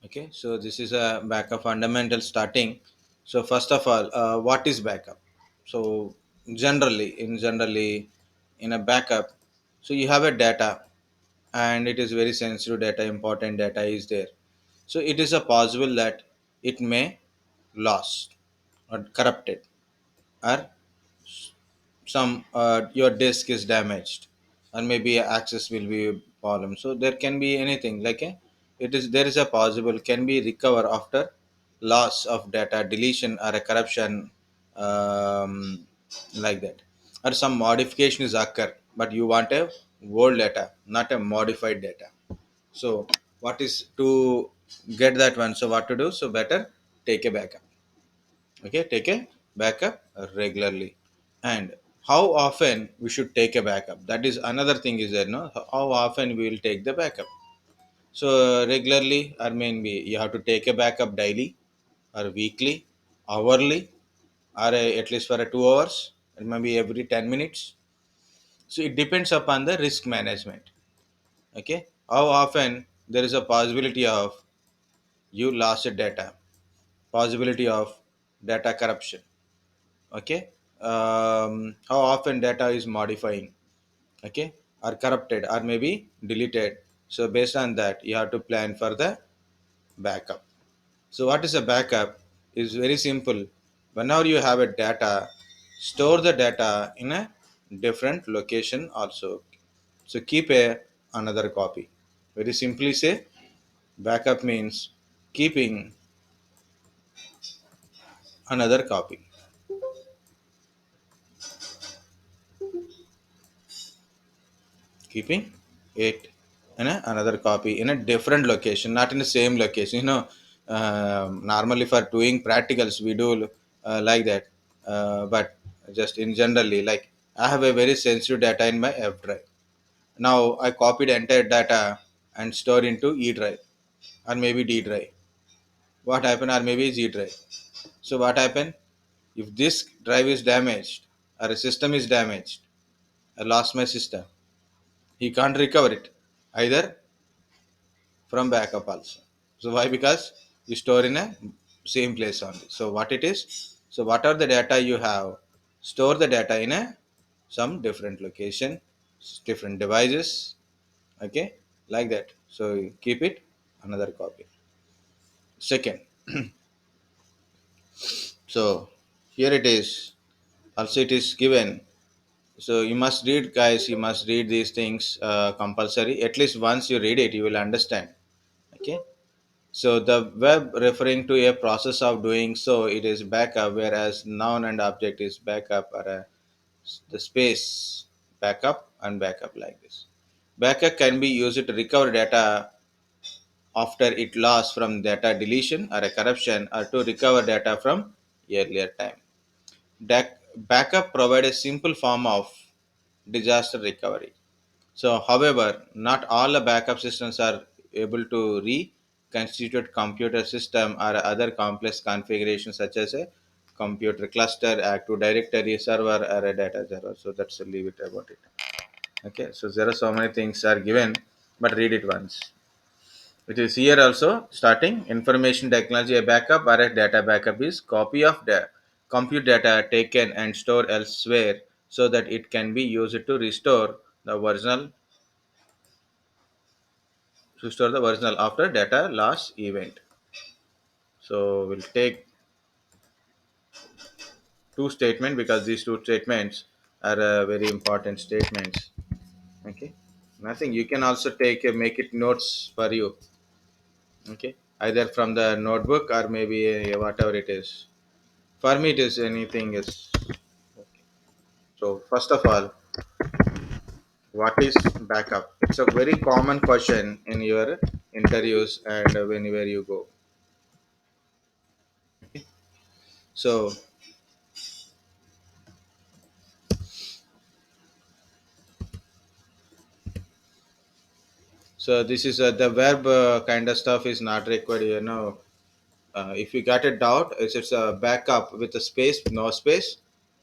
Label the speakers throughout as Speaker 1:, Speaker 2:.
Speaker 1: Okay, so this is a backup fundamental starting. So first of all, what is backup? So generally in a backup, so you have a data, and it is very sensitive data, important data is there. So it is a possible that it may lost or corrupted, or some your disk is damaged, or maybe access will be a problem. So there can be anything like a, it is there is a possible can be recover after loss of data, deletion or a corruption, like that, or some modification is occur, but you want a old data, not a modified data. So what is to get that one? So what to do? So better take a backup. Okay, take a backup regularly. And how often we should take a backup, that is another thing is there, no, how often we will take the backup. So regularly, or maybe you have to take a backup daily or weekly, hourly, or at least for 2 hours, or maybe every 10 minutes. So it depends upon the risk management. Okay, how often there is a possibility of you lost data, possibility of data corruption. Okay, how often data is modifying, okay, or corrupted or maybe deleted. So based on that you have to plan for the backup. So what is a backup is very simple. Whenever you have a data, store the data in a different location also. So keep a another copy. Very simply say, backup means keeping another copy, keeping it in another copy in a different location, not in the same location. Normally for doing practicals we do like that, but just in generally, like, I have a very sensitive data in my F drive. Now I copied entire data and store into E drive, or maybe D drive. What happened? Or maybe G drive. So what happened? If this drive is damaged, or a system is damaged, I lost my system, he can't recover it either from backup also. So why? Because you store in a same place only. So what it is? So what are the data you have? Store the data in a some different location, different devices. Okay, like that. So you keep it another copy. Second, so here it is. Also it is given. So you must read, guys. You must read these things compulsory. At least once you read it, you will understand. Okay. So the web referring to a process of doing so, it is backup, whereas noun and object is backup, or the space backup and backup like this. Backup can be used to recover data after it lost from data deletion or a corruption, or to recover data from earlier time. Backup provide a simple form of disaster recovery. So, however, not all the backup systems are able to reconstitute computer system or other complex configurations such as a computer cluster, Active Directory server, or a data server. So that's a leave it about it. Okay, so there are so many things are given, but read it once. It is here also starting information technology. A backup or a data backup is copy of the compute data taken and stored elsewhere so that it can be used to restore the original after data loss event. So we'll take two statements because these two statements are very important statements. Okay, nothing. You can also take make it notes for you. Okay, either from the notebook or maybe whatever it is. For me, it is anything is. So first of all, what is backup? It's a very common question in your interviews and whenever you go. So so this is the verb kind of stuff is not required. If you got a doubt, it's a backup with a space, no space.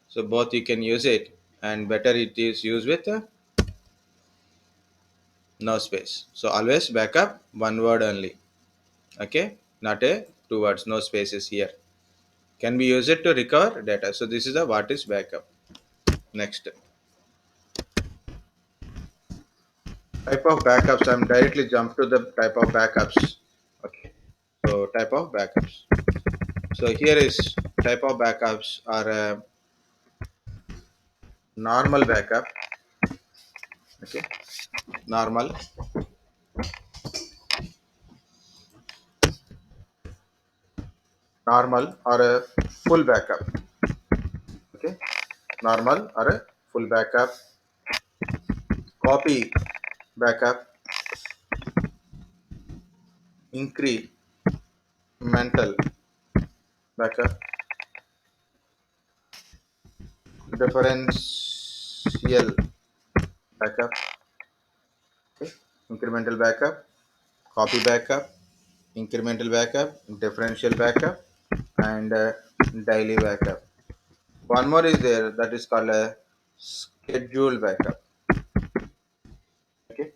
Speaker 1: So both you can use it, and better it is used with no space. So always backup one word only. Okay, not a two words, no spaces here. Can we use it to recover data? So this is the what is backup. Next, type of backups. I'm directly jump to the type of backups. Okay, so type of backups. So here is type of backups are a normal backup. Okay, normal, normal or a full backup. Okay, normal or a full backup, copy backup, incremental backup, differential backup, okay, incremental backup, copy backup, incremental backup, differential backup, and daily backup. One more is there that is called a schedule backup. Okay,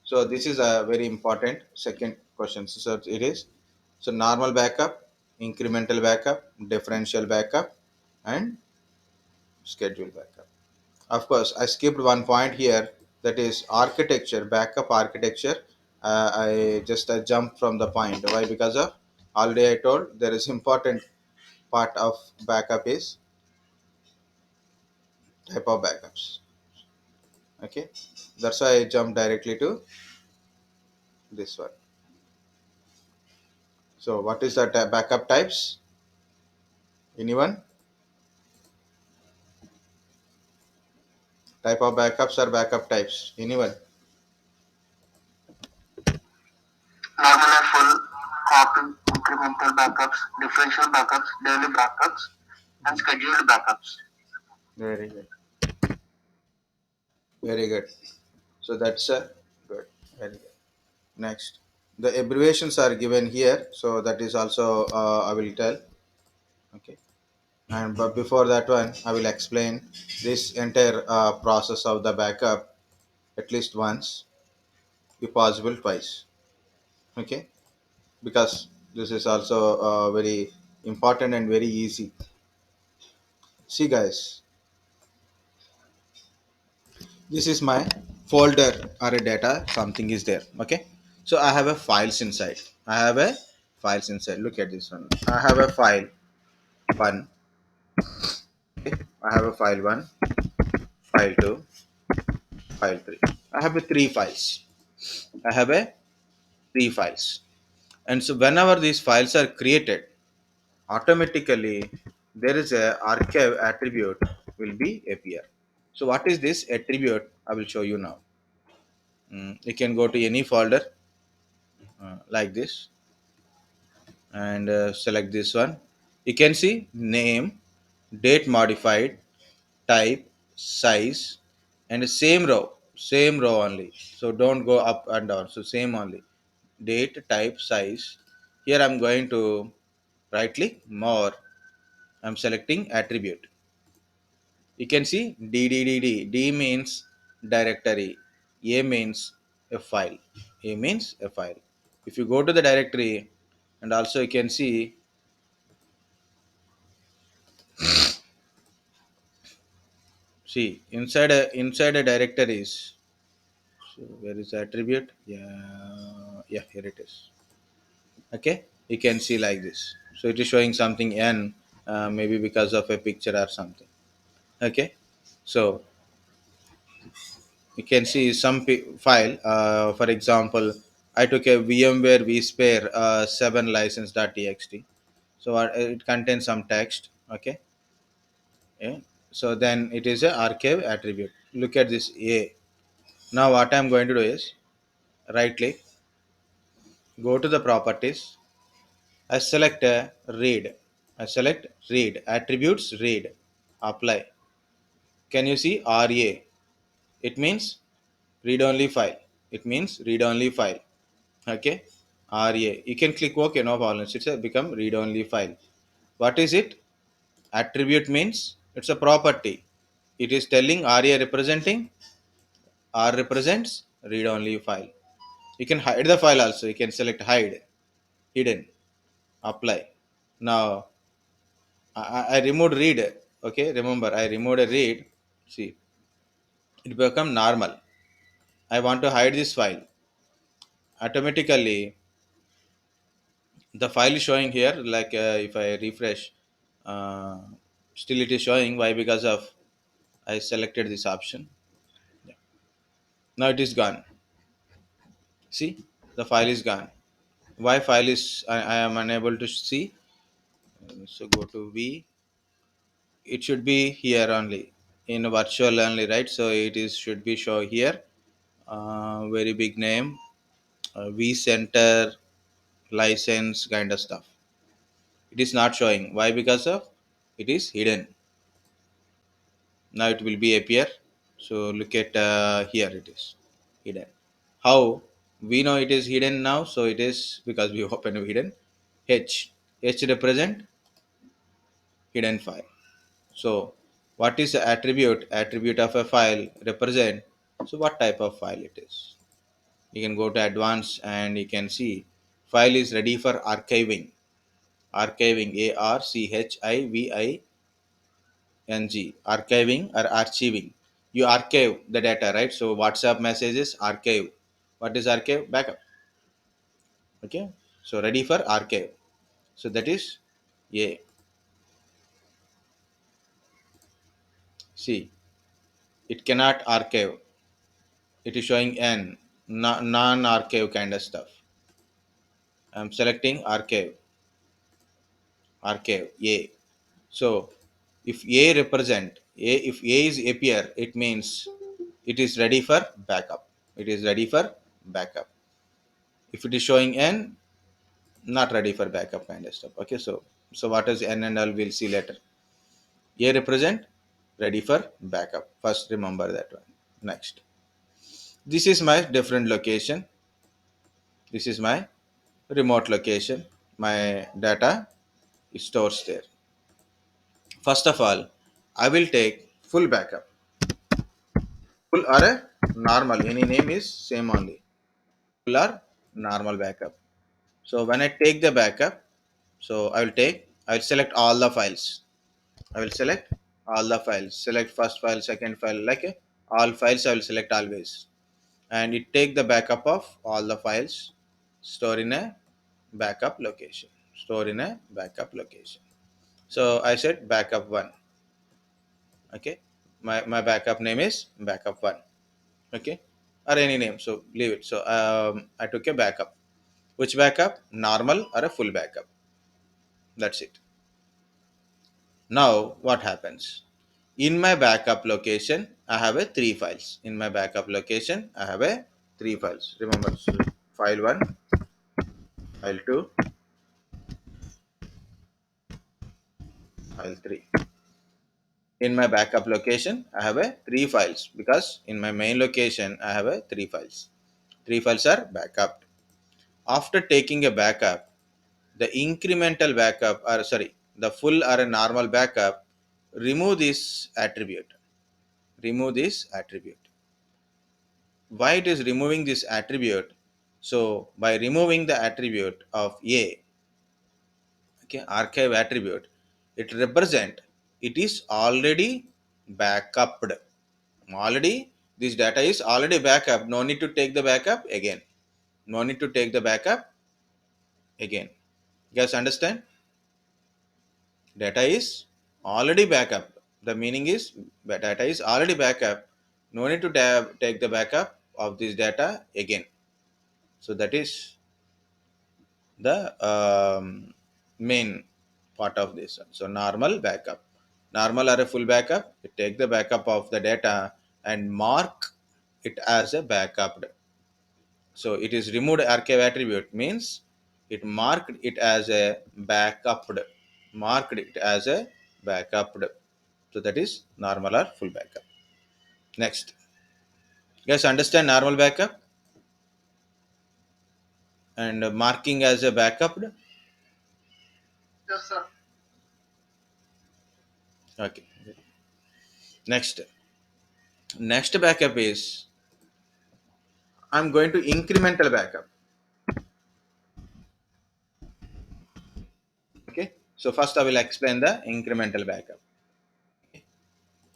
Speaker 1: so this is a very important second question. So it is so normal backup, incremental backup, differential backup, and schedule backup. Of course, I skipped one point here that is architecture, backup architecture. I just jumped from the point. Why? Because of already I told there is important part of backup is type of backups. Okay, that's why I jumped directly to this one. So, what is the backup types? Anyone? Type of backups or backup types? Anyone?
Speaker 2: Normal and full, copy, incremental backups, differential backups, daily backups, and scheduled backups.
Speaker 1: Very good. Very good. So that's good. Very good. Next, the abbreviations are given here, so that is also I will tell. Okay, and but before that one, I will explain this entire process of the backup at least once, if possible twice. Okay, because this is also very important and very easy. See, guys, this is my folder or a data. Something is there. Okay, so I have a files inside. I have a files inside. Look at this one. I have a file one. Okay, I have a file one, file two, file three. I have a three files. I have a three files. And so whenever these files are created, automatically there is a archive attribute will be appear. So what is this attribute? I will show you now. You can go to any folder like this and select this one. You can see name, date modified, type, size, and same row only. So don't go up and down. So same only. Date, type, size. Here I'm going to right click more. I'm selecting attribute. You can see D. D means directory. A means a file. A means a file. If you go to the directory, and also you can see inside a directories. So where is the attribute? Yeah, yeah, here it is. Okay, you can see like this. So it is showing something n, maybe because of a picture or something. Okay, so you can see some file. For example, I took a VMware vSphere 7 license.txt. So it contains some text. Okay, yeah. So then it is a archive attribute. Look at this A. Now what I'm going to do is right click, go to the properties. I select a read. I select read attributes read. Apply. Can you see RA? It means read only file. It means read only file. Okay, RA. You can click OK. No problem. It's a become read only file. What is it? Attribute means it's a property. It is telling RA representing R represents read only file. You can hide the file also. You can select hide. hidden. Apply. Now I removed read. Okay, remember I removed a read. See, it become normal. I want to hide this file. Automatically, the file is showing here. Like if I refresh, uh, still it is showing. Why? Because of I selected this option. Yeah. Now it is gone. See, the file is gone. Why file is I am unable to see? So go to V. It should be here only in virtual only, right? So it is should be show here. Very big name, V Center license kind of stuff. It is not showing. Why? Because of it is hidden. Now it will be appear. So look at here. It is hidden. How we know it is hidden now? So it is because we open hidden. H represent hidden file. So what is the attribute? Attribute of a file represent. So what type of file it is? You can go to advanced and you can see file is ready for archiving. Archiving, ARCHIVING, archiving or archiving. You archive the data, right? So WhatsApp messages archive. What is archive? Backup. Okay. So ready for archive. So that is A. See, it cannot archive. It is showing N, non-archive kind of stuff. I'm selecting archive, archive A. So if A represent A, if A is appear, it means it is ready for backup. It is ready for backup. If it is showing N, not ready for backup kind of stuff. Okay, so what is N and all we'll see later. A represent ready for backup. First remember that one. Next. This is my different location. This is my remote location. My data stores there. First of all, I will take full backup. Full or a normal. Any name is same only. Full or normal backup. So when I take the backup, so I will select all the files. I will select all the files. Select first file, second file, like all files I will select always. And it take the backup of all the files, store in a backup location. Store in a backup location. So I said backup one. Okay. My backup name is backup one. Okay. Or any name. So leave it. So I took a backup. Which backup? Normal or a full backup. That's it. Now what happens? In my backup location, I have a three files. In my backup location, I have a three files. Remember, so file one, file two, file three. In my backup location, I have a three files because in my main location, I have a three files. Three files are backup. After taking a backup, the incremental backup, or sorry, the full or a normal backup, remove this attribute. Remove this attribute. Why it is removing this attribute? So by removing the attribute of A, okay, archive attribute, it represent it is already backuped. Already this data is already backup. No need to take the backup again. No need to take the backup again. You guys understand? Data is already backup. The meaning is data is already backup. No need to take the backup of this data again. So that is the main part of this one. So normal backup, normal or a full backup, it take the backup of the data and mark it as a backup. So it is removed archive attribute means it marked it as a backup, marked it as a backup. So that is normal or full backup. Next, guys, understand normal backup and marking as a backup.
Speaker 2: Yes, sir.
Speaker 1: Okay. Next, next backup is I'm going to incremental backup. So first I will explain the incremental backup.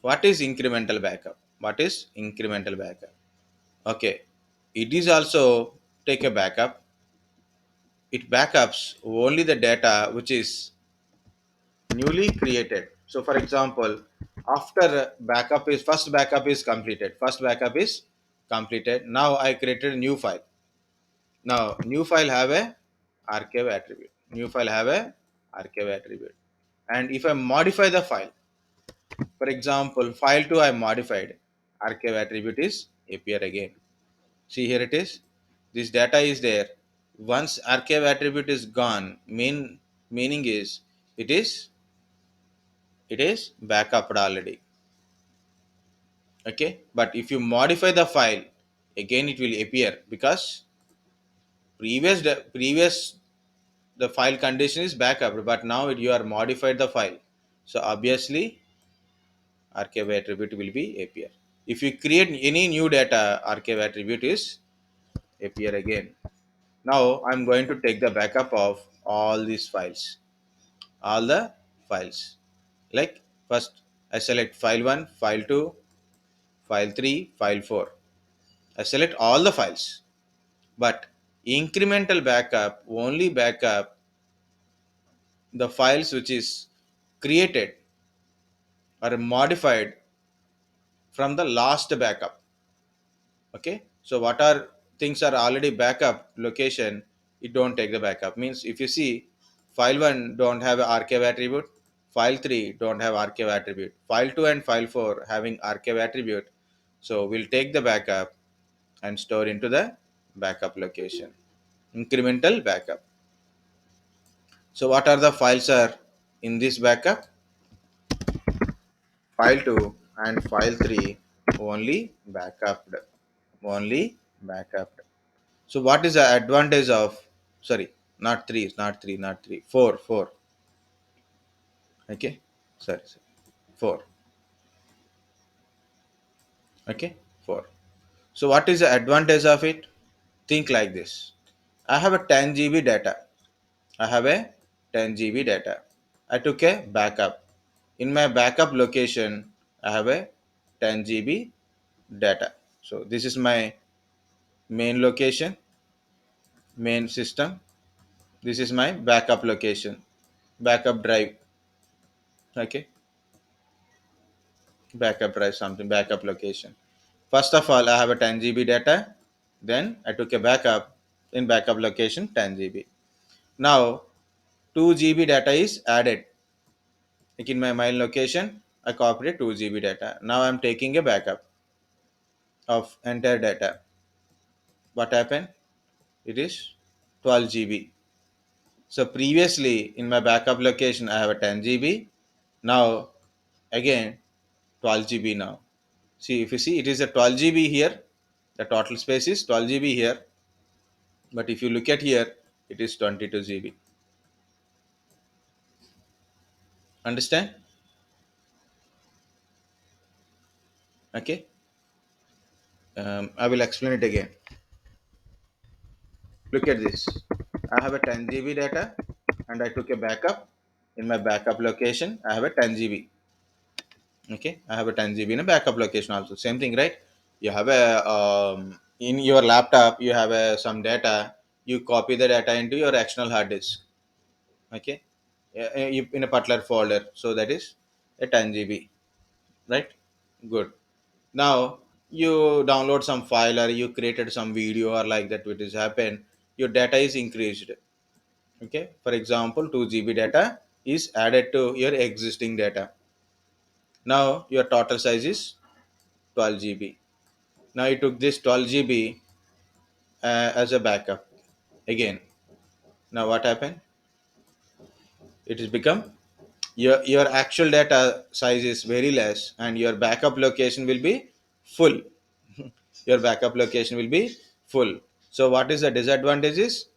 Speaker 1: What is incremental backup? What is incremental backup? Okay, it is also take a backup. It backups only the data which is newly created. So for example, after backup is first backup is completed. First backup is completed. Now I created a new file. Now new file have a archive attribute. New file have a archive attribute. And if I modify the file, for example, file 2 I modified, archive attribute is appear again. See here it is. This data is there. Once archive attribute is gone, meaning is it is it is backuped already. Okay, but if you modify the file, again it will appear because previous the file condition is backup, but now you are modified the file. So obviously archive attribute will be appear. If you create any new data, archive attribute is appear again. Now I'm going to take the backup of all these files, all the files. Like first I select file 1, file 2, file 3, file 4. I select all the files. But incremental backup only backup the files which is created or modified from the last backup. Okay, so what are things are already backup location, it don't take the backup. Means if you see file 1 don't have a archive attribute, file 3 don't have archive attribute, file 2 and file 4 having archive attribute, so we'll take the backup and store into the backup location. Incremental backup. So what are the files are in this backup? File 2 and file 3 only backupped. Only backupped. So what is the advantage of, sorry, not 3, not 3, not 3, 4, 4. Okay, sorry, 4. Okay, 4. So what is the advantage of it? Think like this. I have a 10 GB data. I have a 10 GB data. I took a backup. In my backup location, I have a 10 GB data. So this is my main location, main system. This is my backup location, backup drive. Okay, backup drive something, backup location. First of all, I have a 10 GB data. Then I took a backup in backup location 10 GB. Now 2 GB data is added. Like in my main location, I copied 2 GB data. Now I'm taking a backup of entire data. What happened? It is 12 GB. So previously in my backup location I have a 10 GB. Now again 12 GB now. See if you see it is a 12 GB here. The total space is 12 GB here. But if you look at here, it is 22 GB. Understand? Okay. I will explain it again. Look at this. I have a 10 GB data and I took a backup. In my backup location, I have a 10 GB. Okay, I have a 10 GB in a backup location also. Same thing, right? You have a in your laptop, you have some data. You copy the data into your external hard disk. Okay, in a particular folder. So that is a 10 GB, right? Good. Now you download some file or you created some video or like that, which has happened. Your data is increased. Okay, for example, 2 GB data is added to your existing data. Now your total size is 12 GB. Now you took this 12 GB as a backup again. Now what happened? It has become your actual data size is very less and your backup location will be full. Your backup location will be full. So what is the disadvantages?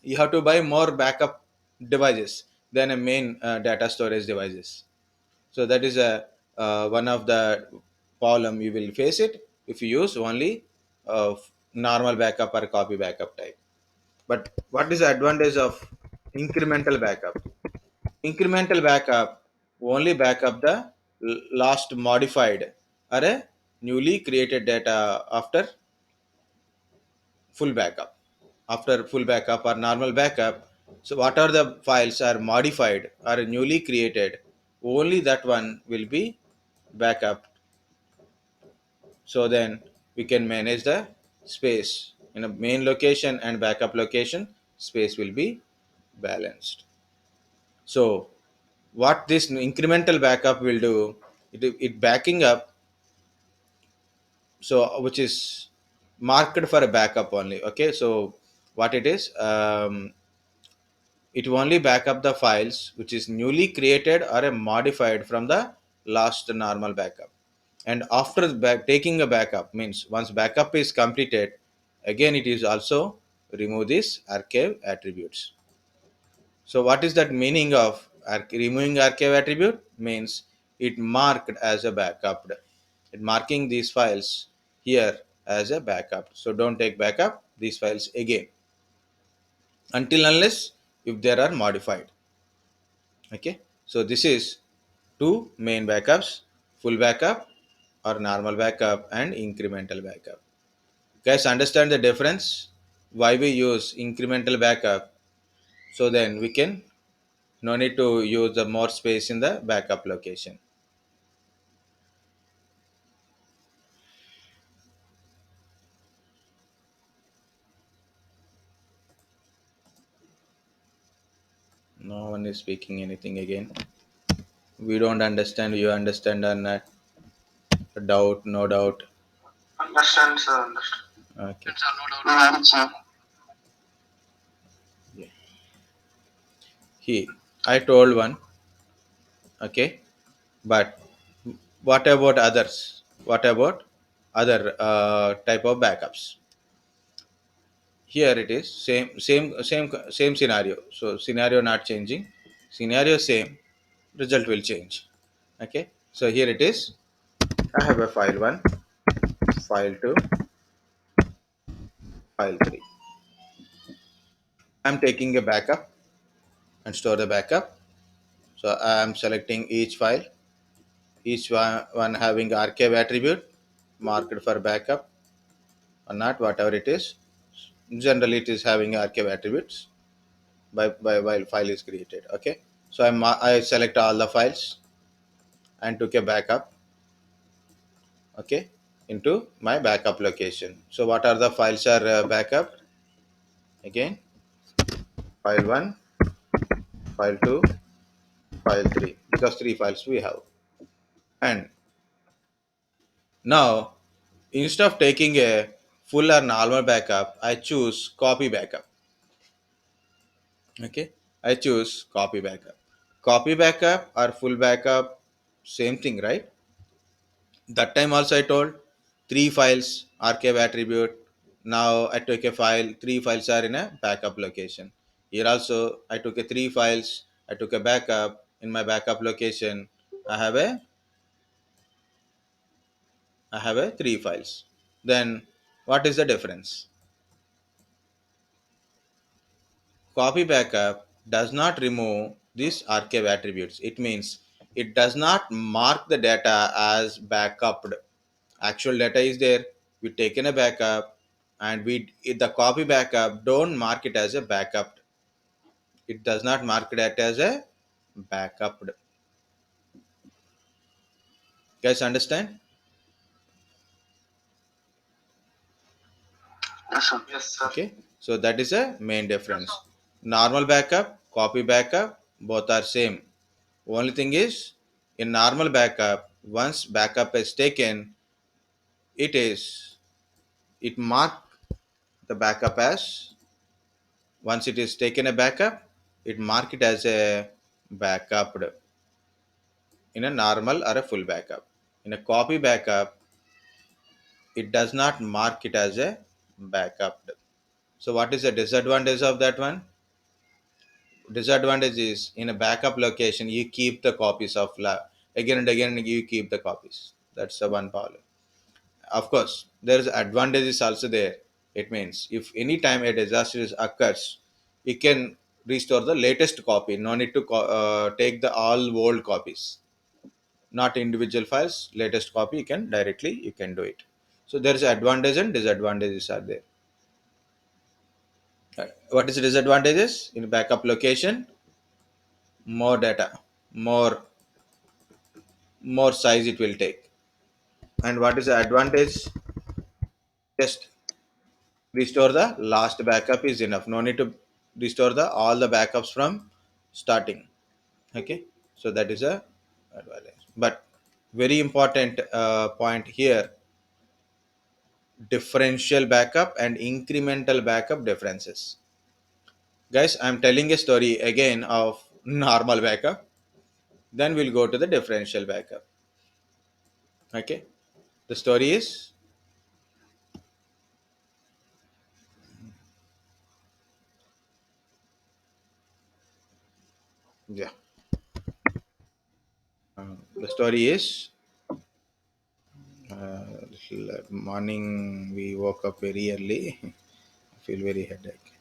Speaker 1: You have to buy more backup devices than a main data storage devices. So that is a one of the problem you will face it if you use only normal backup or copy backup type. But what is the advantage of incremental backup? Incremental backup only backup the last modified or a newly created data after full backup. After full backup or normal backup, so whatever the files are modified or newly created, only that one will be backup. So then we can manage the space in a main location and backup location. Space will be balanced. So what this incremental backup will do, it backing up, so which is marked for a backup only. Okay, so what it is, it will only back up the files which is newly created or a modified from the last normal backup. And after taking a backup means once backup is completed, again it is also remove these archive attributes. So what is that meaning of removing archive attribute? Means it marked as a backup. It marking these files here as a backup. So don't take backup these files again until unless if they are modified. Okay. So this is two main backups: full backup or normal backup and incremental backup. Guys, understand the difference? Why we use incremental backup? So then we can no need to use the more space in the backup location. No one is speaking anything again. We don't understand. You understand or not? Doubt, no doubt.
Speaker 2: Understand, sir. Understand.
Speaker 1: Okay.
Speaker 2: No doubt, sir.
Speaker 1: Yeah. He, I told one. Okay. But what about others? What about other type of backups? Here it is same scenario. So scenario not changing. Scenario same. Result will change. Okay. So here it is. I have a file one, file two, file three. I'm taking a backup and store the backup. So I'm selecting each file, each one having archive attribute marked for backup or not, whatever it is. Generally, it is having archive attributes by while file is created. Okay, so I select all the files and took a backup. Okay, into my backup location. So what are the files are backup? Again, file one, file two, file three, because three files we have. And now instead of taking a full or normal backup, I choose copy backup. Okay, I choose copy backup. Copy backup or full backup, same thing, right? That time also I told three files, archive attribute. Now I took a file, three files are in a backup location. Here also I took a three files, I took a backup in my backup location. I have a I have a three files. Then what is the difference? Copy backup does not remove these archive attributes. It means it does not mark the data as backupped. Actual data is there. We taken a backup, and the copy backup don't mark it as a backup. It does not mark it as a backup. Guys, understand?
Speaker 2: Yes, sir. Yes, sir.
Speaker 1: Okay. So that is a main difference. Normal backup, copy backup, both are same. Only thing is, in normal backup, once backup is taken, it is it mark the backup as once it is taken a backup, it mark it as a backup in a normal or a full backup. In a copy backup, it does not mark it as a backup. So what is the disadvantage of that one? Disadvantage is in a backup location you keep the copies of again and again you keep the copies. That's the one problem. Of course, there's advantages also there. It means if any time a disaster occurs, you can restore the latest copy. No need to take the all old copies, not individual files. Latest copy you can directly you can do it. So there is advantage and disadvantages are there. What is the disadvantages in backup location? More data, more more size it will take. And what is the advantage? Just restore the last backup is enough. No need to restore the all the backups from starting. Okay, so that is a advantage. But very important point here: differential backup and incremental backup differences. Guys, I'm telling a story again of normal backup. Then we'll go to the differential backup. Okay, the story is, yeah. The story is, morning we woke up very early. I feel very headache.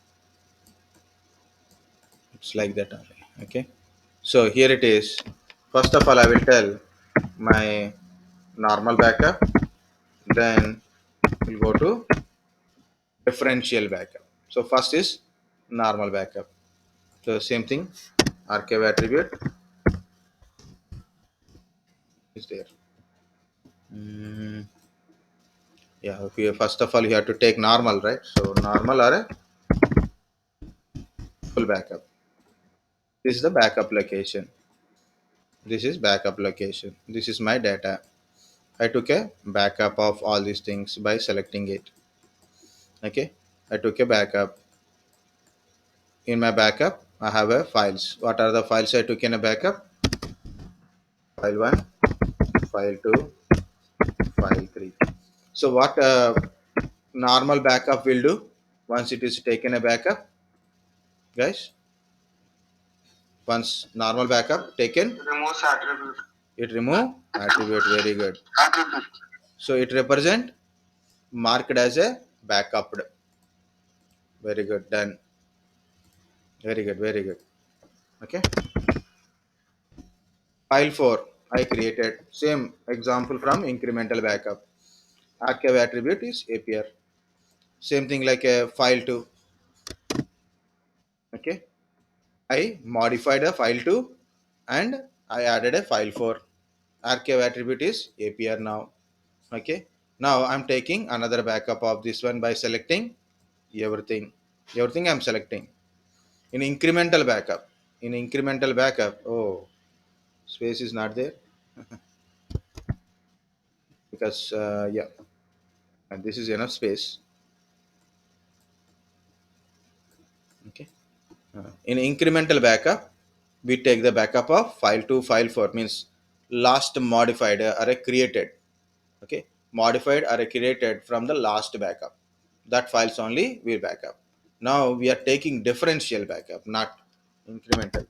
Speaker 1: It's like that only. Okay. So here it is. First of all, I will tell my normal backup. Then we'll go to differential backup. So first is normal backup. So same thing. Archive attribute is there. Mm, yeah. First of all, you have to take normal, right? So normal or a full backup. This is the backup location. This is backup location. This is my data. I took a backup of all these things by selecting it. Okay. I took a backup. In my backup, I have a files. What are the files I took in a backup? File 1, file 2, file 3. So what normal backup will do once it is taken a backup, guys? Once normal backup taken,
Speaker 2: Removes attribute.
Speaker 1: it remove attribute. Very good.
Speaker 2: Attribute.
Speaker 1: So it represent marked as a backup. Very good. Done. Very good. Very good. Okay. File 4 I created. Same example from incremental backup. Archive attribute is appear. Same thing like a file 2. Okay. I modified a file 2 and I added a file 4. Archive attribute is appear now. Okay. Now I'm taking another backup of this one by selecting everything. Everything I'm selecting. In incremental backup. In incremental backup, oh, space is not there because yeah, and this is enough space. Okay. In incremental backup, we take the backup of file 2, file 4 means last modified array created. Okay, modified array created from the last backup. That files only we backup. Now we are taking differential backup, not incremental.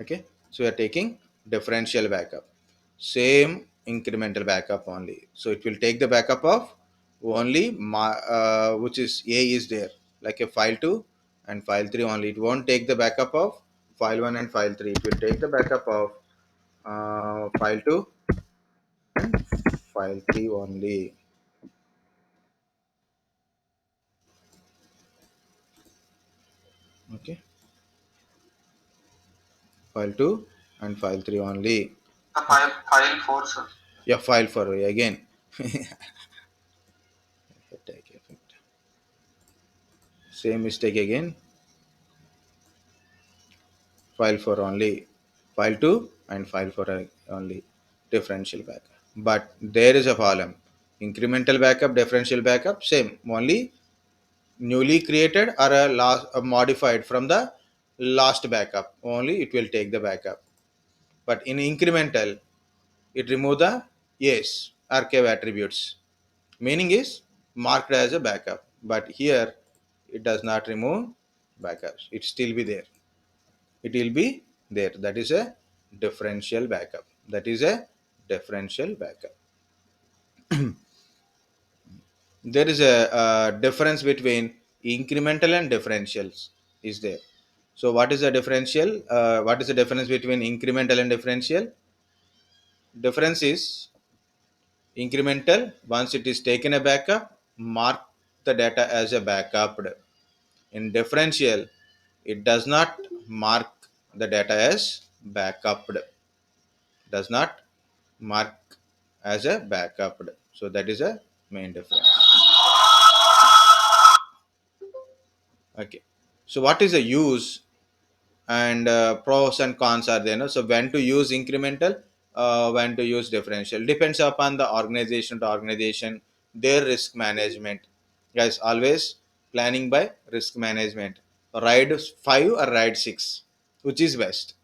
Speaker 1: Okay, so we are taking differential backup. Same incremental backup only. So it will take the backup of only which is A is there, like a file 2 and file 3 only. It won't take the backup of file 1 and file 3. It will take the backup of file 2 and file 3 only. Okay, file 2 and file 3 only.
Speaker 2: The file 4, sir.
Speaker 1: Yeah, file 4 again. Same mistake again. File 4 only, file 2 and file 4 only, differential backup. But there is a problem. Incremental backup, differential backup, same, only newly created or a modified from the last backup, only it will take the backup. But in incremental, it remove the yes archive attributes. Meaning is marked as a backup. But here it does not remove backups. It still be there. It will be there. That is a differential backup. That is a differential backup. there is a difference between incremental and differentials is there. So what is the differential? What is the difference between incremental and differential? Difference is incremental. Once it is taken a backup, mark the data as a backup. In differential, it does not mark the data as backup. Does not mark as a backup. So that is a main difference. Okay. So what is the use and pros and cons are there? No? So when to use incremental, when to use differential depends upon the organization to organization, their risk management. Guys, always planning by risk management. Ride 5 or ride 6, which is best?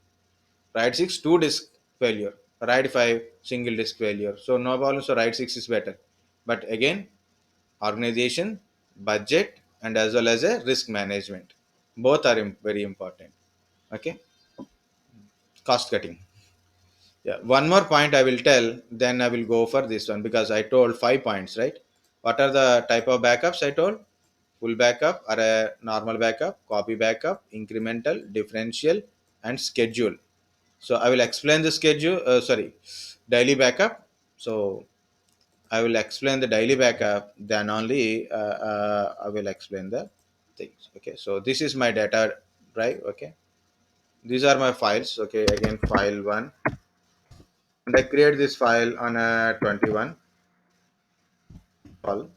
Speaker 1: Ride 6 two disk failure. Ride 5 single disk failure. So no problem. So ride 6 is better. But again, organization, budget, and as well as a risk management. Both are very important. Okay, cost cutting. Yeah, one more point I will tell, then I will go for this one because I told 5 points, right? What are the type of backups I told? Full backup or a normal backup, copy backup, incremental, differential, and schedule. So I will explain the schedule. Sorry, daily backup. So I will explain the daily backup, then only I will explain the things. Okay, so this is my data drive. Okay, these are my files. Okay, again, file 1, and I create this file on a 21 call,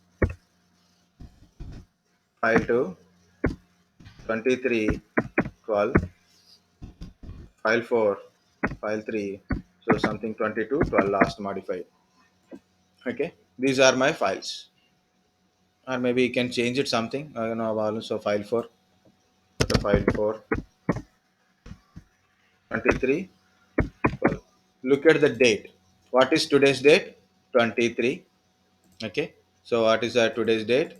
Speaker 1: file 2, 23 call, file 4, file 3, so something 22, 12 last modified. Okay, these are my files, or maybe you can change it something. I don't know about, so file 4, so file 4, 23. Well, look at the date. What is today's date? 23. Okay. So what is today's date?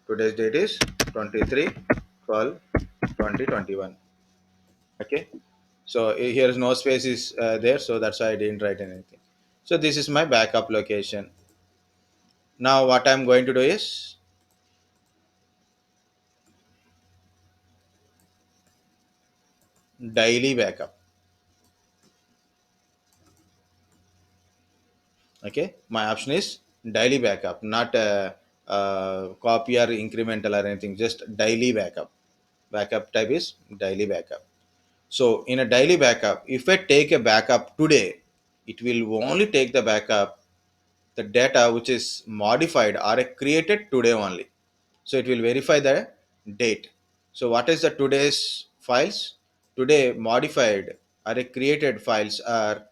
Speaker 1: Today's date is 23 12 2021. Okay. So here is no space is there. So that's why I didn't write anything. So this is my backup location. Now what I'm going to do is daily backup. Okay. My option is daily backup, not copy or incremental or anything. Just daily backup. Backup type is daily backup. So in a daily backup, if I take a backup today, it will only take the backup, the data which is modified or created today only. So it will verify the date. So what is the today's files? Today modified or created files are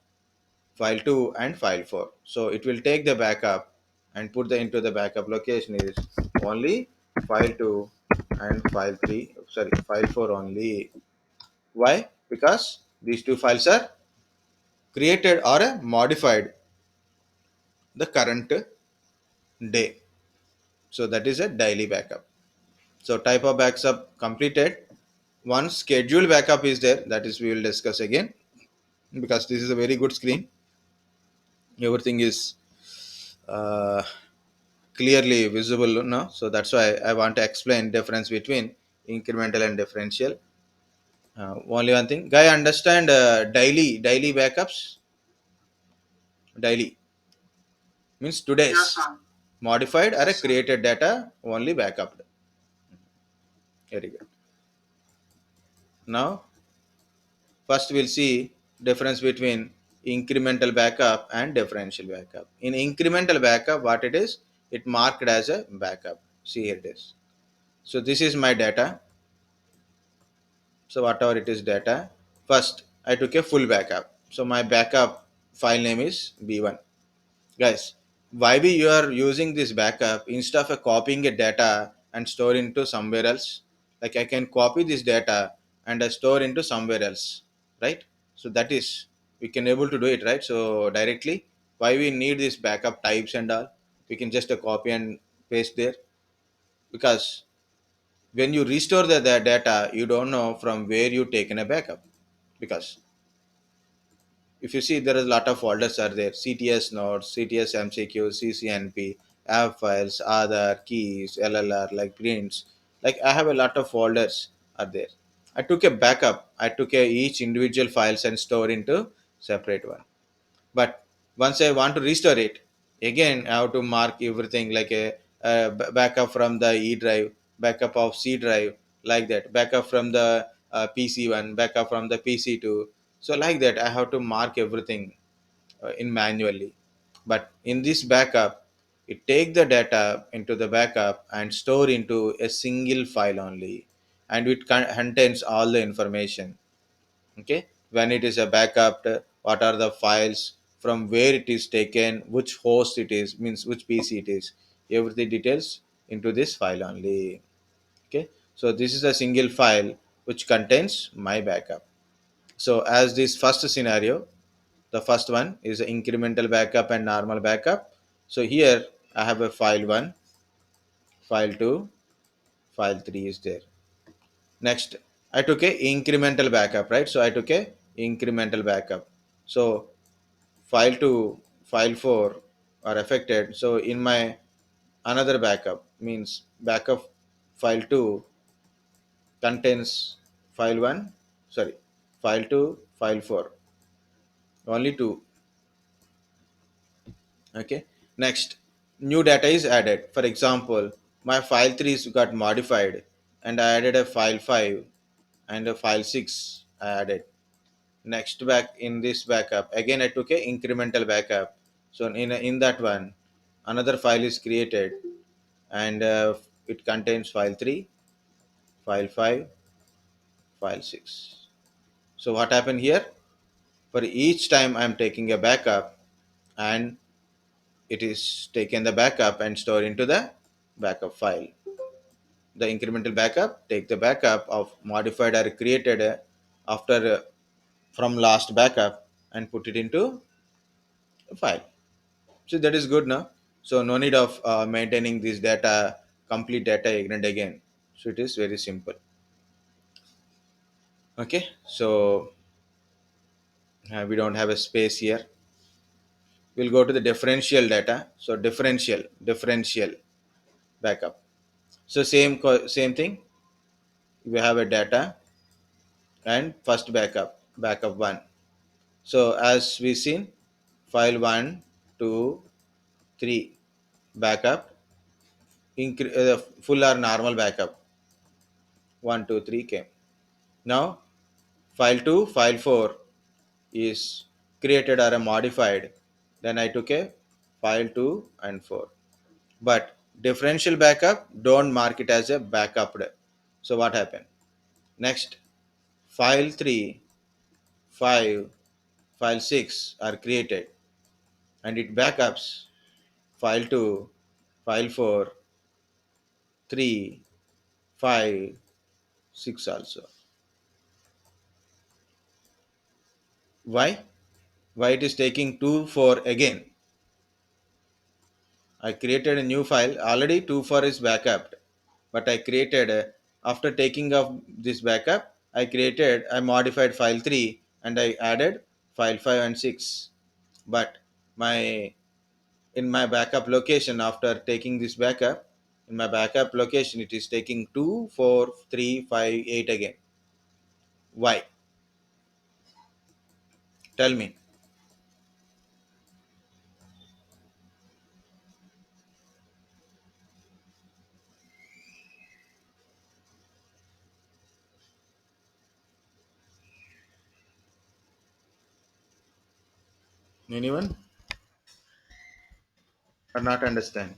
Speaker 1: file 2 and file 4. So it will take the backup and put the into the backup location is only file 2 and file 3, sorry, file 4 only. Why? Because these two files are created or modified the current day. So that is a daily backup. So type of backup completed. One scheduled backup is there, that is we will discuss again because this is a very good screen. Everything is uh, clearly visible now. So that's why I want to explain difference between incremental and differential. Only one thing, guy, understand daily backups. Daily means
Speaker 2: Yes,
Speaker 1: today's
Speaker 2: ma'am.
Speaker 1: modified or
Speaker 2: Yes, sir.
Speaker 1: created data only backup. Very good. Now first we'll see difference between incremental backup and differential backup. In incremental backup, what it is, it marked as a backup. See, here it is. So this is my data. So whatever it is data, first I took a full backup. So my backup file name is B1. Guys, why we you are using this backup instead of copying a data and store into somewhere else? Like I can copy this data and store into somewhere else, right? So that is we can able to do it, right? So directly, why we need this backup types and all? We can just copy and paste there, because when you restore the data, you don't know from where you taken a backup, because if you see there is a lot of folders are there: CTS nodes, CTS MCQ, CCNP, app files, Aadhaar, keys, LLR, like prints. Like I have a lot of folders are there. I took a backup. I took each individual files and store into separate one. But once I want to restore it, again I have to mark everything like a backup from the E drive, backup of C drive, like that, backup from the PC one, backup from the PC two. So like that, I have to mark everything in manually. But in this backup, it take the data into the backup and store into a single file only, and it contains all the information. Okay, when it is a backup, what are the files, from where it is taken, which host it is, means which PC it is, everything details into this file only. Okay, so this is a single file which contains my backup. So as this first scenario, the first one is incremental backup and normal backup. So here I have a file 1, file 2, file 3 is there. Next, I took a incremental backup, right? So I took a incremental backup. So file 2, file 4 are affected. So in my another backup, means backup file 2 contains file 1, sorry, file 2, file 4, only two. Okay. Next, new data is added. For example, my file 3 is got modified and I added a file 5 and a file 6 I added. Next, back in this backup, again I took a incremental backup. So in that one, another file is created, and it contains file 3, file 5, file 6. So what happened here? For each time I'm taking a backup, and it is taken the backup and stored into the backup file. The incremental backup take the backup of modified or created after from last backup and put it into a file. So that is good now. So no need of maintaining this data, complete data again and again. So it is very simple. Okay, so we don't have a space here. We'll go to the differential data. So differential backup. So same thing. We have a data and first backup one. So as we seen, file 1, 2, 3 backup, full or normal backup 1, 2, 3 came. Now file 2, file 4 is created or modified. Then I took a file 2 and 4. But differential backup, don't mark it as a backup. So what happened? Next, file 3, 5, file 6 are created, and it backups file 2, file 4, 3, 5, 6 also. Why? Why it is taking 2, 4 again? I created a new file. Already 2, 4 is backup. But I created, after taking of this backup, I modified file 3 and I added file 5 and 6. But my in my backup location, after taking this backup, in my backup location, it is taking 2, 4, 3, 5, 8 again. Why? Tell me. Anyone? Or not understand?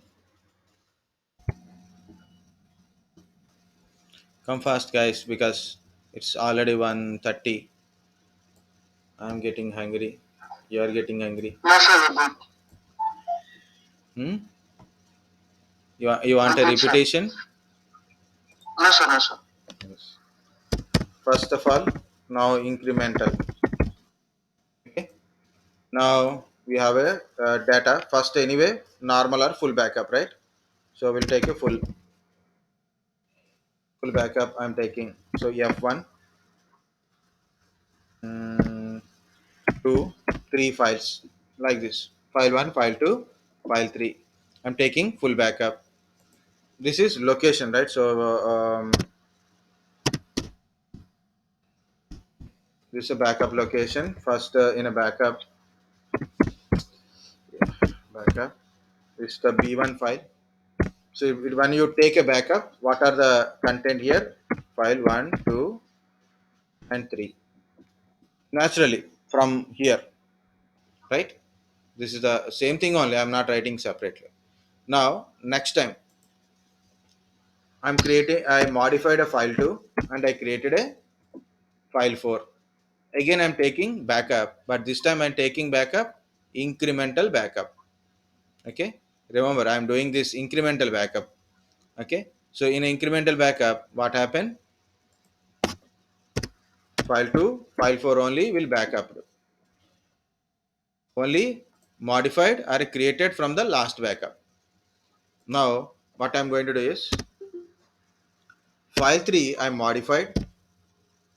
Speaker 1: Come fast, guys, because it's already 1:30. I'm getting hungry. You're getting hungry.
Speaker 2: No, sir, we're good.
Speaker 1: Hmm? You want
Speaker 2: We're
Speaker 1: a
Speaker 2: good, sir.
Speaker 1: repetition?
Speaker 2: No, sir, no, sir.
Speaker 1: Yes. First of all, now incremental. Okay. Now we have a data. First, anyway, normal or full backup, right? So we'll take a full backup. I'm taking so F1, 2, 3 files like this. File 1, file 2, file 3. I'm taking full backup. This is location, right? So this is a backup location. First, in a backup is the B1 file. So when you take a backup, what are the content here? File 1, 2, and 3. Naturally, from here, right? This is the same thing only. I'm not writing separately. Now, next time, I modified a file 2 and I created a file 4. Again, I'm taking backup, but this time I'm taking backup, incremental backup. Okay. Remember, I'm doing this incremental backup. Okay. So in incremental backup, what happened? File 2, file 4 only will backup. Only modified or created from the last backup. Now, what I'm going to do is file 3 I modified,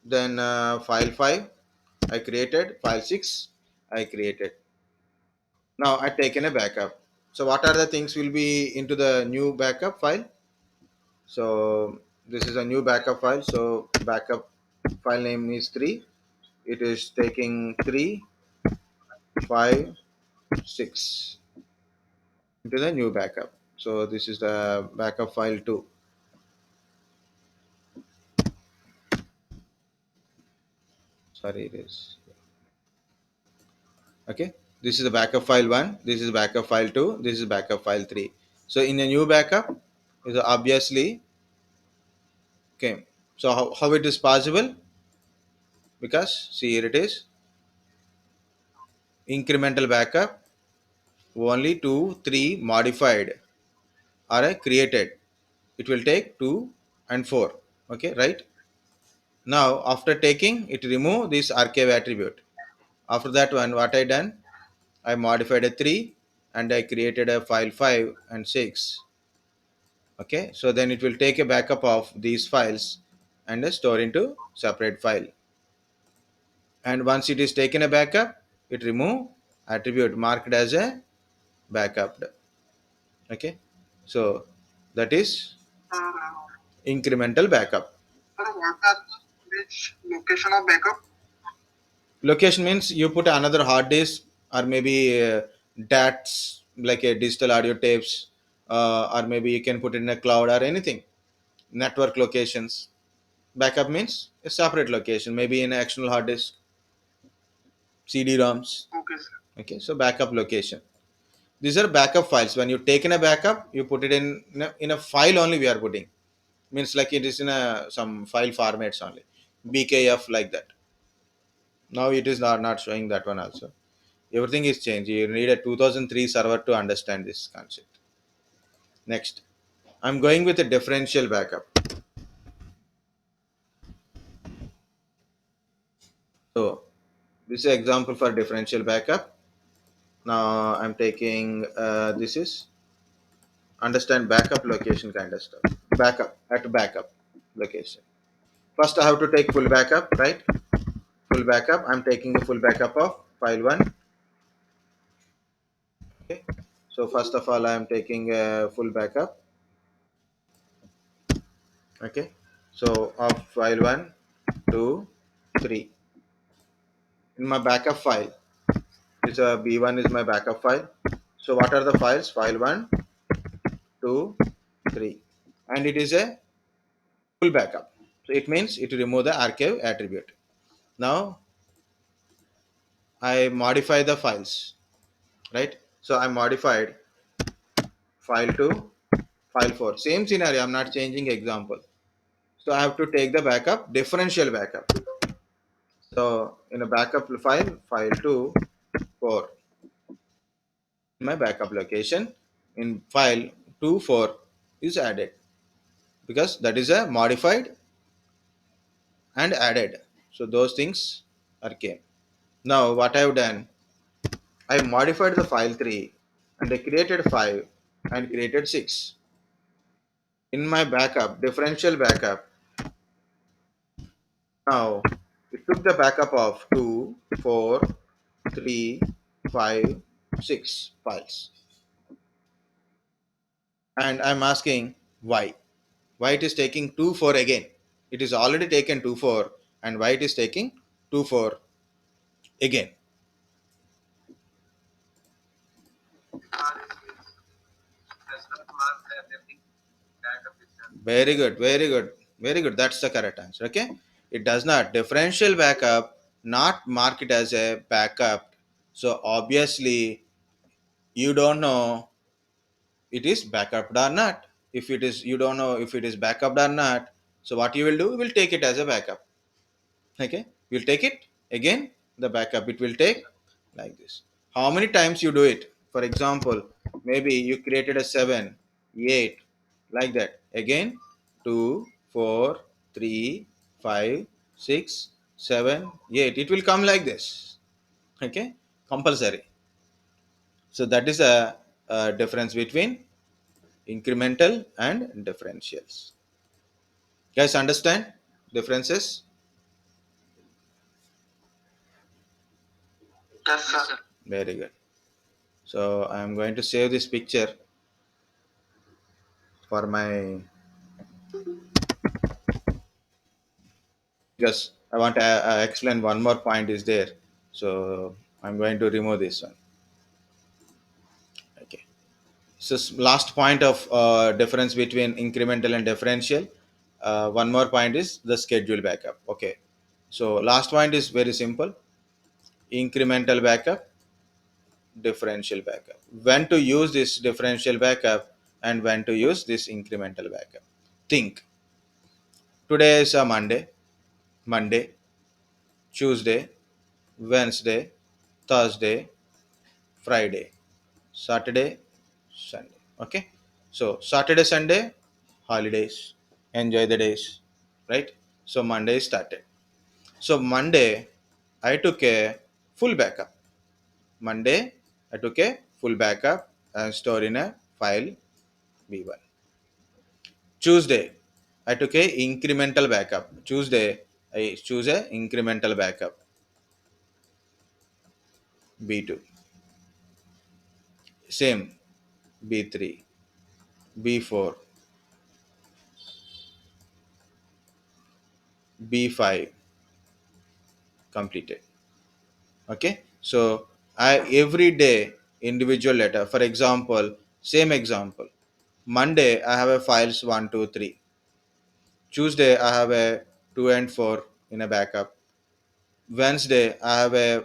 Speaker 1: then file 5 I created, file 6 I created. Now I taken a backup. So what are the things will be into the new backup file? So this is a new backup file. So backup file name is 3. It is taking 3, 5, 6 into the new backup. So this is the backup file 2. Sorry, it is. Okay. This is the backup file 1. This is backup file 2. This is backup file 3. So in a new backup is obviously okay. So how it is possible? Because see here it is incremental backup only 2, 3 modified are created. It will take 2 and 4. Okay, right? Now after taking it, remove this archive attribute. After that one, what I done? I modified a 3 and I created a file 5 and 6. Okay, so then it will take a backup of these files and store into separate file. And once it is taken a backup, it remove attribute marked as a backup. Okay, so that is incremental backup.
Speaker 2: What are which location of backup?
Speaker 1: Location means you put another hard disk or maybe DATs like a digital audio tapes, or maybe you can put it in a cloud or anything. Network locations. Backup means a separate location, maybe in an external hard disk, CD-ROMs.
Speaker 2: Okay, sir.
Speaker 1: Okay, so backup location. These are backup files. When you taken a backup, you put it in a file only. We are putting means like it is in a some file formats only, BKF like that. Now it is not showing that one also. Everything is changed. You need a 2003 server to understand this concept. Next, I'm going with a differential backup. So this is an example for differential backup. Now I'm taking this is understand backup location kind of stuff. Backup at backup location. First I have to take full backup, right? Full backup. I'm taking the full backup of file 1. Okay. So first of all, I am taking a full backup. Okay. So of file 1, 2, 3. In my backup file, this B1 is my backup file. So what are the files? File 1, 2, 3. And it is a full backup. So it means it will remove the archive attribute. Now I modify the files, right? So I modified file 2, file 4. Same scenario. I'm not changing example. So I have to take the backup, differential backup. So in a backup file, file 2, 4. My backup location in file 2, 4 is added because that is a modified and added. So those things are came. Now what I have done, I modified the file 3 and I created 5 and created 6. In my backup, differential backup, now it took the backup of 2, 4, 3, 5, 6 files. and I'm asking why it is taking 2 4 again. It is already taken 2 4, and why it is taking 2 4 again. Very good, very good, very good. That's the correct answer. Okay, it does not differential backup, not mark it as a backup. So obviously you don't know it is backup or not. If it is, you don't know if it is backup or not. So what you will do? You will take it as a backup. Okay, we'll take it again. The backup it will take like this. How many times you do it? For example, maybe you created a 7, 8, like that. Again, 2, 4, 3, 5, 6, 7, 8. It will come like this. Okay, compulsory. So that is a difference between incremental and differentials. Guys, understand differences?
Speaker 2: Yes, sir.
Speaker 1: Very good. So I am going to save this picture for my, because I want to explain one more point is there. So I'm going to remove this one. Okay. So last point of difference between incremental and differential. One more point is the schedule backup. Okay. So last point is very simple. Incremental backup, differential backup. When to use this differential backup and when to use this incremental backup. Think. Today is a Monday, Tuesday, Wednesday, Thursday, Friday, Saturday, Sunday. Okay. So Saturday, Sunday, holidays. Enjoy the days. Right? So Monday started. So Monday, I took a full backup. Monday, I took a full backup and stored in a file B1. Tuesday, I took a incremental backup. Tuesday, I choose a incremental backup B2. Same B3, B4, B5 completed. Okay. So I every day individual letter. For example, same example. Monday I have a files 1, 2, 3. Tuesday I have a 2 and 4 in a backup. Wednesday I have a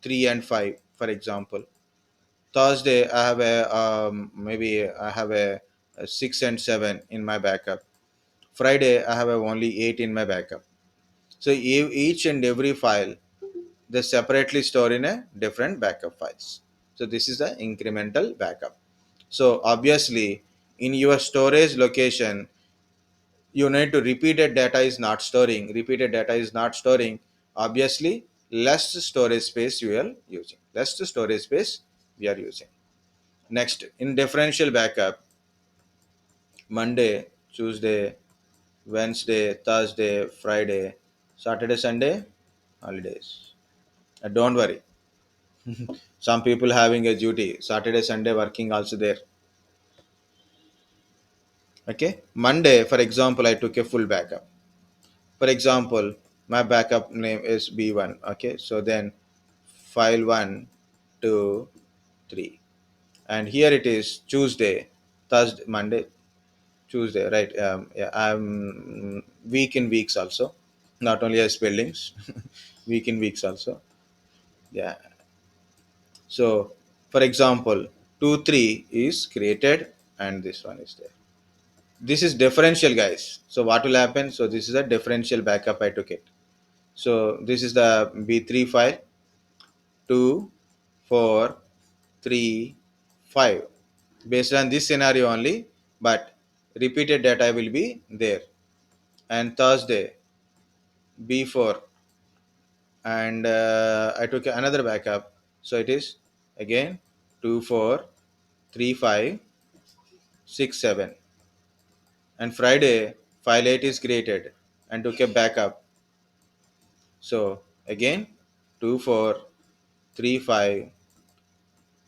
Speaker 1: 3 and 5, for example. Thursday I have a maybe I have a 6 and 7 in my backup. Friday I have a only 8 in my backup. So each and every file they separately store in a different backup files. So this is the incremental backup. So obviously in your storage location you need to repeated data is not storing. Repeated data is not storing. Obviously less storage space you are using. Less storage space we are using. Next, in differential backup, Monday, Tuesday, Wednesday, Thursday, Friday, Saturday, Sunday, holidays. Don't worry. Some people having a duty. Saturday, Sunday working also there. Okay. Monday, for example, I took a full backup. For example, my backup name is B1. Okay. So then file 1, 2, 3. And here it is Tuesday, Thursday, Monday, Tuesday, right? Yeah, I'm week in weeks also, not only as spellings, week in weeks also. Yeah. So, for example, 2 3 is created, and this one is there. This is differential, guys. So, what will happen? So, this is a differential backup. I took it. So, this is the B3 file 2, 4, 3, 5. Based on this scenario only, but repeated data will be there. And Thursday B4, and I took another backup. So it is again 2 4 3 5 6 7. And Friday file 8 is created and took a backup. So again 2 4 3 5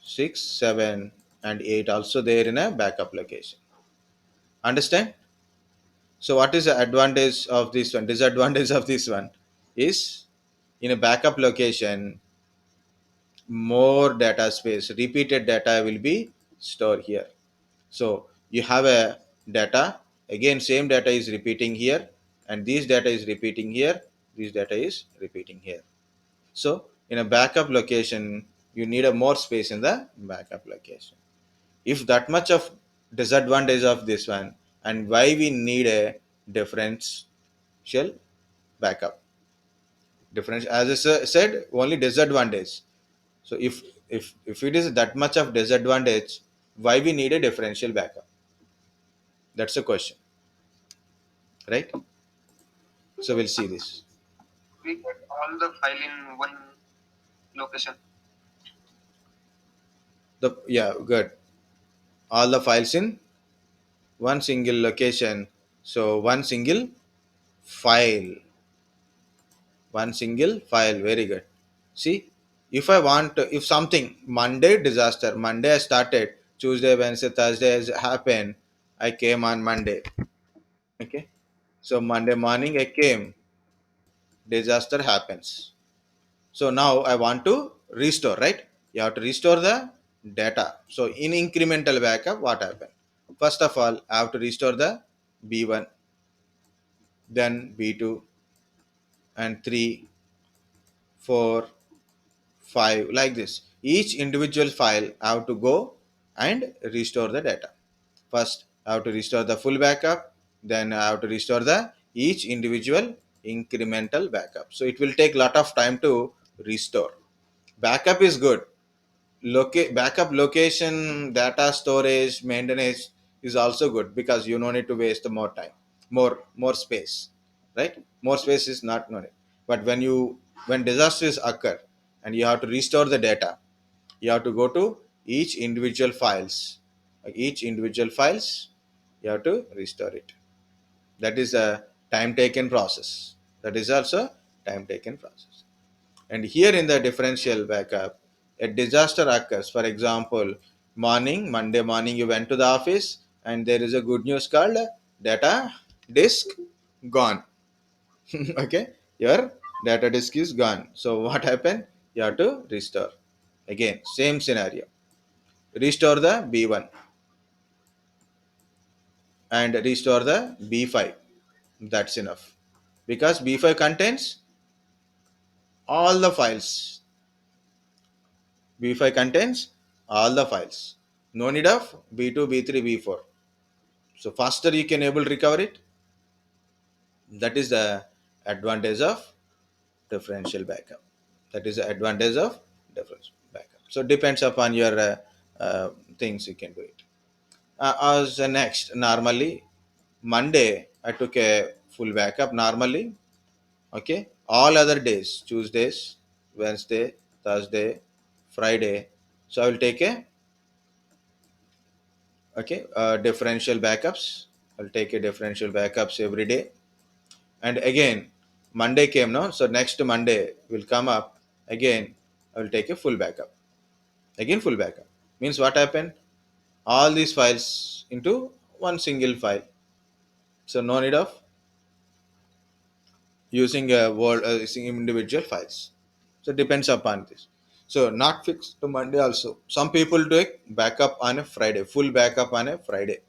Speaker 1: 6 7 and 8 also there in a backup location. Understand? So what is the advantage of this one? Disadvantage of this one is, in a backup location, more data space, repeated data will be stored here. So you have a data, again same data is repeating here, and this data is repeating here, this data is repeating here. So in a backup location, you need a more space in the backup location. If that much of disadvantage of this one, and why we need a differential backup. Differential, as I said, only disadvantage. So if it is that much of disadvantage, why we need a differential backup? That's a question, right? So we'll see this.
Speaker 2: We get all the file in one location.
Speaker 1: The yeah, good. All the files in one single location. So file, one single file. Very good. See, if I want, if something Monday disaster, Monday I started, Tuesday, Wednesday, Thursday has happened. I came on Monday. Okay. So Monday morning I came, disaster happens. So now I want to restore, right? You have to restore the data. So in incremental backup, what happened? First of all, I have to restore the B1, then B2, and 3, 4, 5, like this. Each individual file I have to go and restore the data. First, I have to restore the full backup, then I have to restore the each individual incremental backup. So it will take lot of time to restore. Backup is good. Backup location, data storage, maintenance is also good because you don't need to waste more time, more space, right? More space is not needed. But when disasters occur and you have to restore the data, you have to go to each individual files. Like each individual files, you have to restore it. That is a time taken process. That is also time taken process. And here in the differential backup, a disaster occurs. For example, Monday morning, you went to the office and there is a good news called data disk gone. Okay, your data disk is gone. So what happened? You have to restore. Again, same scenario. Restore the B1 and restore the B5. That's enough. Because B5 contains all the files. B5 contains all the files. No need of B2, B3, B4. So faster you can able recover it. That is the advantage of differential backup. That is the advantage of differential backup. So depends upon your things you can do it. As next, normally Monday I took a full backup normally. Okay, all other days, Tuesdays, Wednesday, Thursday, Friday. So I will take a differential backups. I'll take a differential backups every day. And again, Monday came now, so next Monday will come up. Again, I will take a full backup. Again, full backup. Means what happened? All these files into one single file. So no need of using a word using individual files. So depends upon this. So not fixed to Monday also. Some people take backup on a Friday, full backup on a Friday.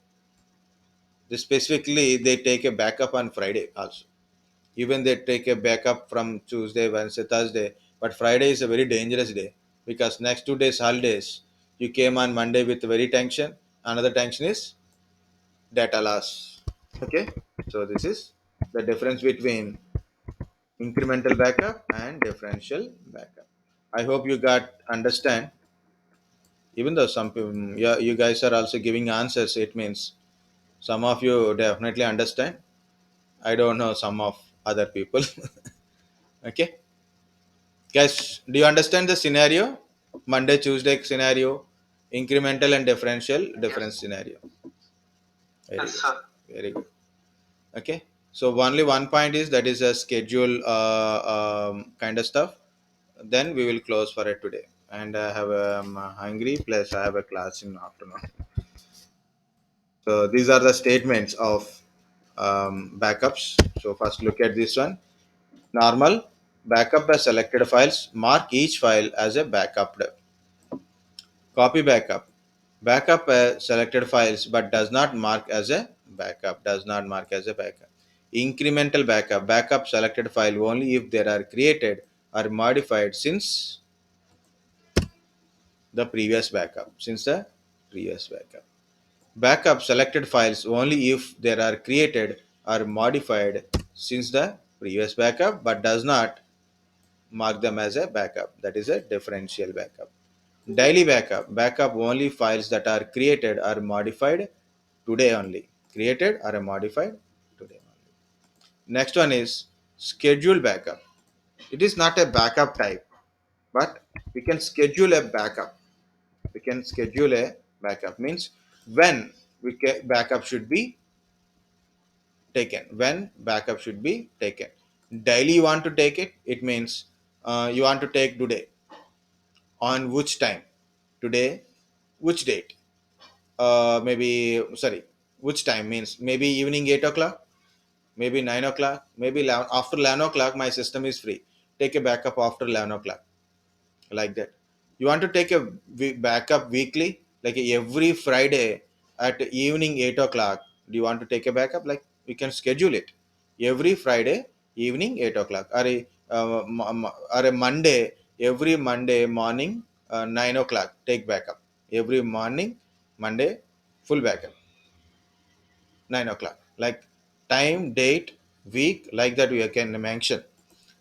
Speaker 1: They specifically they take a backup on Friday also. Even they take a backup from Tuesday, Wednesday, Thursday, but Friday is a very dangerous day because next 2 days holidays. You came on Monday with very tension. Another tension is data loss. Okay, so this is the difference between incremental backup and differential backup. I hope you got understand. Even though some people, yeah, you guys are also giving answers, it means some of you definitely understand. I don't know some of other people. Okay, guys, do you understand the scenario? Monday, Tuesday scenario, incremental and differential
Speaker 2: Yes.
Speaker 1: difference scenario. Very
Speaker 2: Yes,
Speaker 1: good,
Speaker 2: sir.
Speaker 1: very good. Okay, so only one point is that is a schedule kind of stuff. Then we will close for it today. and I have hungry. Plus, I have a class in afternoon. So these are the statements of backups. So first, look at this one. Normal backup by selected files. Mark each file as a backup. Copy backup. Backup selected files but does not mark as a backup. Does not mark as a backup. Incremental backup. Backup selected file only if they are created or modified since the previous backup. Since the previous backup. Backup selected files only if they are created or modified since the previous backup but does not mark them as a backup. That is a differential backup. Daily backup. Backup only files that are created or modified today only. Created or modified today only. Next one is schedule backup. It is not a backup type, but we can schedule a backup. We can schedule a backup means when backup should be taken. When backup should be taken. Daily you want to take it. It means you want to take today. On which time? Today. Which date? Maybe sorry, which time means maybe evening 8 o'clock, maybe 9 o'clock, maybe 11, after 11 o'clock my system is free. Take a backup after 11 o'clock, like that. You want to take a backup weekly, like every Friday at evening 8 o'clock. Do you want to take a backup? Like you can schedule it every Friday evening 8 o'clock, or or a Monday every Monday morning 9 o'clock. Take backup every morning Monday, full backup 9 o'clock. Like time, date, week, like that we can mention.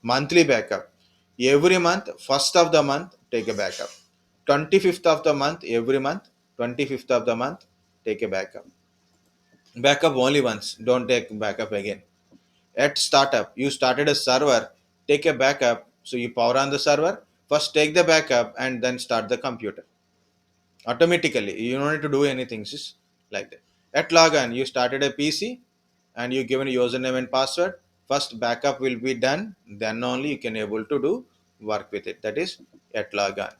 Speaker 1: Monthly backup. Every month, first of the month, take a backup. 25th of the month, every month, 25th of the month, take a backup. Backup only once, don't take backup again. At startup, you started a server, take a backup, so you power on the server, first take the backup and then start the computer automatically. You don't need to do anything, just like that. At login, you started a PC and you given a username and password. First backup will be done, then only you can able to do work with it. That is at login.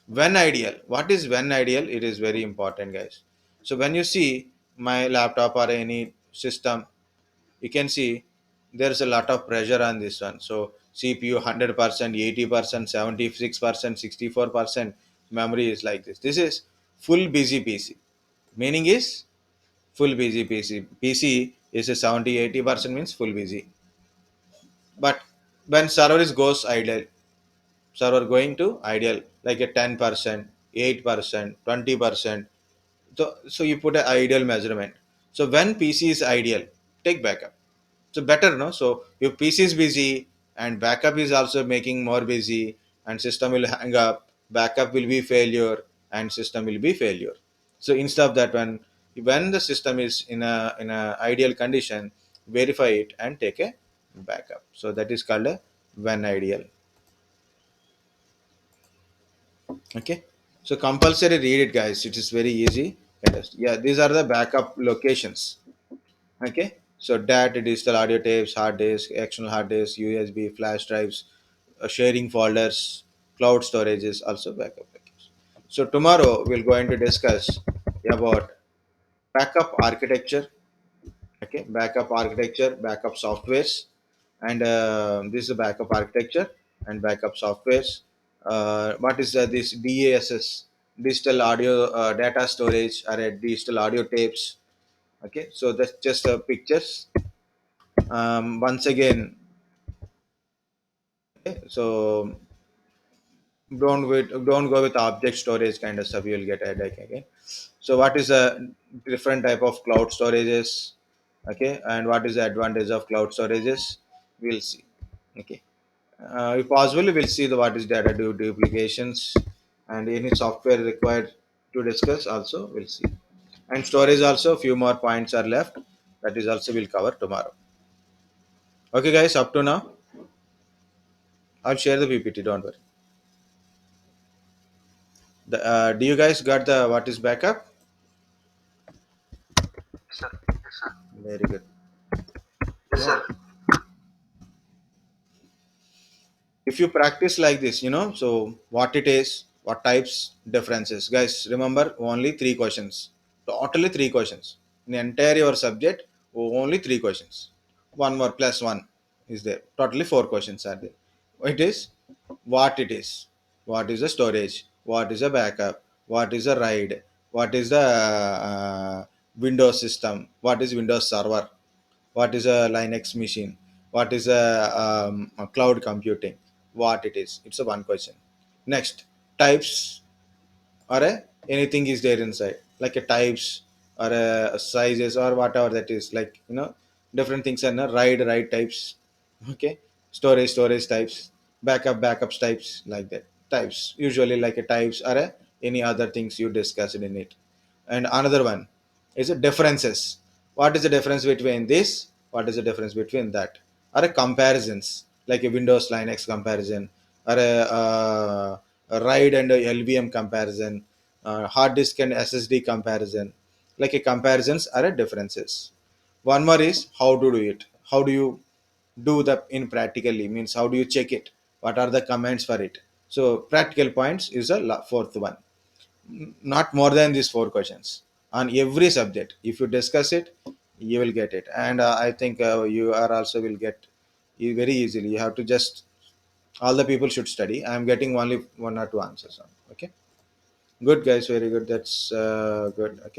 Speaker 1: When ideal. What is when ideal? It is very important, guys. So when you see my laptop or any system, you can see there's a lot of pressure on this one. So CPU 100%, 80%, 76%, 64% memory is like this. This is full busy PC. Meaning is full busy PC. PC is a 70, 80% means full busy. But when server is goes idle, server going to ideal like a 10%, 8%, 20%. So you put an ideal measurement. So when PC is ideal, take backup. So better, no? So if PC is busy and backup is also making more busy and system will hang up, backup will be failure and system will be failure. So instead of that, when the system is in a ideal condition, verify it and take a backup. So that is called a when ideal. Okay. So compulsory read it, guys. It is very easy. Yeah, these are the backup locations. Okay. So that digital audio tapes, hard disk, external hard disk, USB, flash drives, sharing folders, cloud storage is also backup package. So tomorrow we're going to discuss about backup architecture. Okay, backup architecture, backup softwares, and this is a backup architecture and backup softwares. What is this DASS, digital audio data storage, or digital audio tapes? Okay, so that's just pictures. Once again, okay, so don't go with object storage kind of stuff. You'll get a headache again. So what is a different type of cloud storages? Okay, and what is the advantage of cloud storages? We'll see. Okay, if possible, we'll see the what is data duplications and any software required to discuss. Also, we'll see. And storage also, few more points are left. That is also we'll cover tomorrow. Okay, guys, up to now, I'll share the PPT. Don't worry. Do you guys got the what is backup?
Speaker 2: Yes, sir. Yes, sir.
Speaker 1: Very good.
Speaker 2: Yes, sir.
Speaker 1: If you practice like this, so what it is, What types, differences. Guys, remember, only three questions. Totally three questions. In the entire your subject, only three questions. One more plus one is there. Totally four questions are there. It is what it is. What is the storage? What is a backup? What is a RAID? What is the Windows system? What is Windows server? What is a Linux machine? What is a cloud computing? What it is? It's a one question. Next, types, or anything is there inside, like a types or a sizes or whatever that is, like different things are right types. Okay, storage types, backups types, like that types, usually like a types or any other things you discussed in it. And another one is a differences. What is the difference between this? What is the difference between that? Or a comparisons, like a Windows Linux comparison, or a RAID and a LVM comparison, hard disk and SSD comparison, like a comparisons are a differences. One more is how to do it. How do you do the in practically, means how do you check it? What are the commands for it? So practical points is a fourth one. Not more than these four questions on every subject. If you discuss it, you will get it. And I think you are also will get very easily. You have to just, all the people should study. I am getting only one or two answers on. Okay, good guys, very good. That's good. Okay.